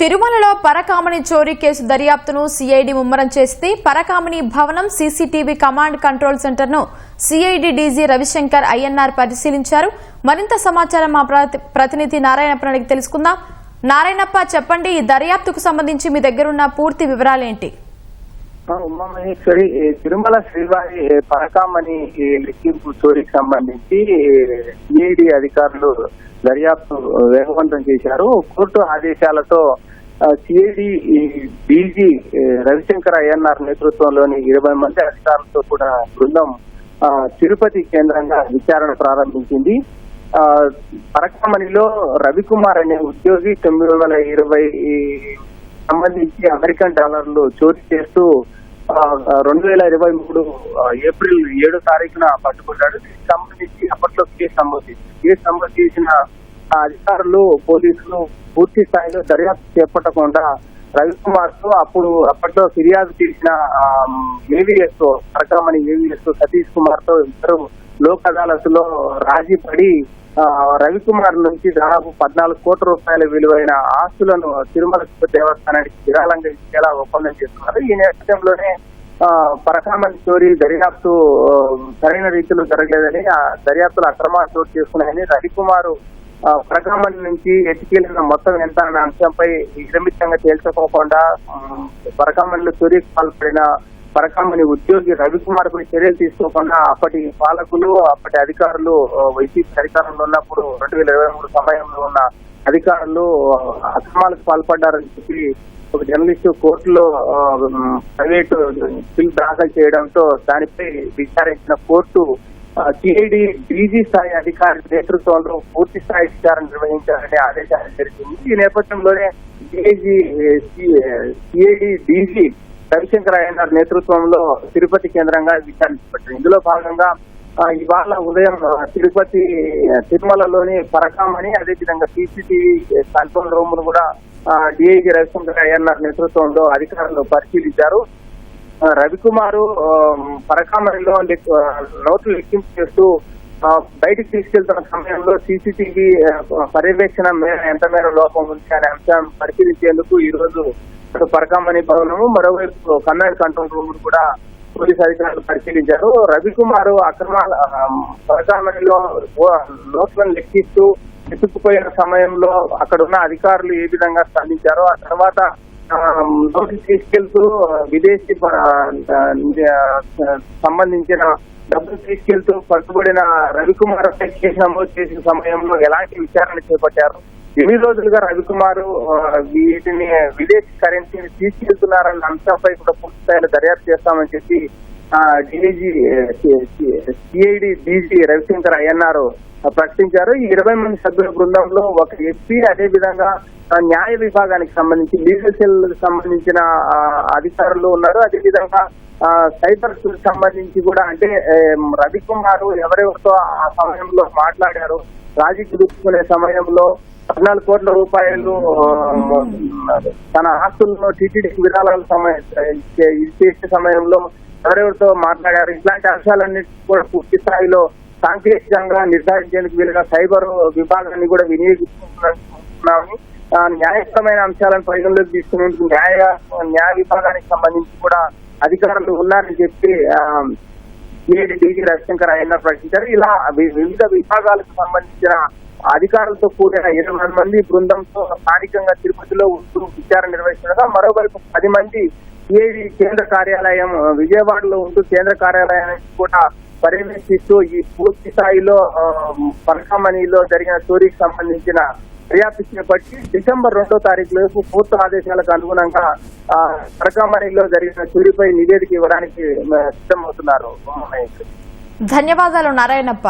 తిరుమలలో పరకామణి చోరీ కేసు దర్యాప్తును సిఐడి ముమ్మరం చేసింది. పరకామణి భవనం సీసీటీవీ కమాండ్ కంట్రోల్ సెంటర్ ను సిఐడి డీజీ రవిశంకర్ ఐఎన్ఆర్ పరిశీలించారు. మరింత సమాచారం మా ప్రతినిధి నారాయణప్ప అడిగి తెలుసుకుందాం. నారాయణప్ప, చెప్పండి, ఈ దర్యాప్తుకు సంబంధించి మీ దగ్గరున్న పూర్తి వివరాలేంటి? ఉమామహేశ్వరి, తిరుమల శ్రీవారి పరకామణి లెక్కింపు చోరీకి సంబంధించి సిఐడి అధికారులు దర్యాప్తు వేగవంతం చేశారు. కోర్టు ఆదేశాలతో సిఐడి డీజీ రవిశంకర్ ఐఎన్ఆర్ నేతృత్వంలోని 20 మంది అధికారులతో కూడా బృందం తిరుపతి కేంద్రంగా విచారణ ప్రారంభించింది. పరకామణిలో రవికుమార్ అనే ఉద్యోగి 920 సంబంధించి అమెరికన్ డాలర్లు చోరీ చేస్తూ 2023 ఏప్రిల్ 7వ తారీఖున పట్టుకున్నాడు. దీనికి సంబంధించి అప్పట్లో కేసు నమోదు చేసిన అధికారులు, పోలీసులు పూర్తి స్థాయిలో దర్యాప్తు చేపట్టకుండా రవికుమార్ తో అప్పట్లో ఫిర్యాదు చేసిన ఏవీఎస్ పరకామణి ఏవీఎస్ సతీష్ కుమార్ తో ఇద్దరు లోక్ అదాలత్ లో రాజీ పడి రవికుమార్ నుంచి దాదాపు 14 కోట్ల రూపాయల విలువైన ఆస్తులను తిరుమల దేవస్థానానికి విరాళంగా ఇచ్చేలా ఒప్పందం చేస్తున్నారు. ఈ నేపథ్యంలోనే పరకామణి చోరీ దర్యాప్తు సరైన రీతిలో జరగలేదని, ఆ దర్యాప్తులు అక్రమాలు చోటు చేసుకున్నాయని రవికుమార్ పరకామణి నుంచి ఎత్తుకెళ్లిన మొత్తం ఎంత అనే అంశంపై నిరమితంగా తేల్చుకోకుండా పరకామణిలో చోరీకి పాల్పడిన పరకామణి ఉద్యోగి రవికుమార్ పై చర్యలు తీసుకోకుండా అప్పటి పాలకులు, అప్పటి అధికారులు, వైసీపీ అధికారంలో ఉన్నప్పుడు 2023 సమయంలో ఉన్న అధికారులు అక్రమాలకు పాల్పడ్డారని చెప్పి ఒక జర్నలిస్టు కోర్టులో ప్రైవేటు బిల్ దాఖలు చేయడంతో దానిపై విచారించిన కోర్టు సిఐడి డీజీ స్థాయి అధికారి నేతృత్వంలో పూర్తి స్థాయి విచారణ నిర్వహించాలని ఆదేశాలు జరిగింది. ఈ నేపథ్యంలోనే సిఐడి డీజీ రవిశంకర్ ఐఎన్ఆర్ నేతృత్వంలో తిరుపతి కేంద్రంగా విచారణ చేపట్టారు. ఇందులో భాగంగా ఇవాళ ఉదయం తిరుమలలోని పరకామణి, అదేవిధంగా సీసీటీవీ కంట్రోల్ రూమ్ ను కూడా డిఐజీ రవిశంకర్ ఐఎన్ఆర్ నేతృత్వంలో అధికారులు పరిశీలించారు. రవికుమార్ పరకామణిలో నోట్లు లెక్కింపు చేస్తూ బయటికి తీసుకెళ్తున్న సమయంలో సీసీటీవీ పర్యవేక్షణ ఎంత మేర లోపం ఉంది అనే అంశం పరిశీలించేందుకు ఈ రోజు పరకామణి భవనము, మరోవైపు కమాండ్ కంట్రోల్ రూమ్ కూడా పోలీసు అధికారులు పరిశీలించారు. రవికుమార్ పరకామణిలో నోట్లను లెక్కిస్తూ ఎత్తుకుపోయిన సమయంలో అక్కడ ఉన్న అధికారులు ఏ విధంగా స్పందించారో, ఆ తర్వాత నోట్లు తీసుకెళ్తూ విదేశీ సంబంధించిన డబ్బులు తీసుకెళ్తూ పట్టుబడిన రవికుమార్ పై కేసు నమోదు చేసిన సమయంలో ఎలాంటి విచారణ చేపట్టారు, ఎన్ని రోజులుగా రవికుమార్ వీటిని విదేశీ కరెన్సీని తీసుకెళ్తున్నారన్న అంశంపై కూడా పూర్తి స్థాయిలో దర్యాప్తు చేస్తామని చెప్పి సిఐడి డీజీ రవిశంకర్ ఐఎన్ఆర్ ప్రకటించారు. ఈ 20 మంది సభ్యుల బృందంలో ఒక ఎస్పీ, అదే విధంగా న్యాయ విభాగానికి సంబంధించి లీగల్ సెల్ సంబంధించిన అధికారులు ఉన్నారు. అదే విధంగా సైబర్ సంబంధించి కూడా, అంటే రవికుమార్ ఎవరెవరితో ఆ సమయంలో మాట్లాడారు, రాజీ కుదుర్చుకునే సమయంలో 14 కోట్ల రూపాయలు తన ఆస్తులను టీటీడీకి విరాళాలు చేసే సమయంలో ఎవరెవరితో మాట్లాడారు, ఇట్లాంటి అంశాలన్నిటి కూడా పూర్తి స్థాయిలో సాంకేతికంగా నిర్ధారించేందుకు వీలుగా సైబర్ విభాగాన్ని కూడా వినియోగిస్తున్నామని, న్యాయపరమైన అంశాలను పరిగణలోకి తీసుకునేందుకు న్యాయ విభాగానికి సంబంధించి కూడా అధికారులు ఉన్నారని చెప్పి సిఐడి డీజీ రవిశంకర్ ఐఎన్ఆర్ ప్రకటించారు. ఇలా వివిధ విభాగాలకు సంబంధించిన అధికారులతో కూడిన 20 మంది బృందంతో స్థానికంగా తిరుపతిలో ఉంటూ విచారణ నిర్వహిస్తుండగా, మరోవైపు 10 మంది సిఐడి కేంద్ర కార్యాలయం విజయవాడలో ఉంటూ కేంద్ర కార్యాలయానికి కూడా పర్యవేక్షిస్తూ ఈ పూర్తి స్థాయిలో పరకామణిలో జరిగిన చోరీకి సంబంధించిన దర్యాప్తు చేపట్టి డిసెంబర్ 2వ తారీఖులోపు పూర్తి ఆదేశాలకు అనుగుణంగా పరకామణిలో జరిగిన చోరీపై నివేదిక ఇవ్వడానికి సిద్ధమవుతున్నారు. ధన్యవాదాలు నారాయణప్ప.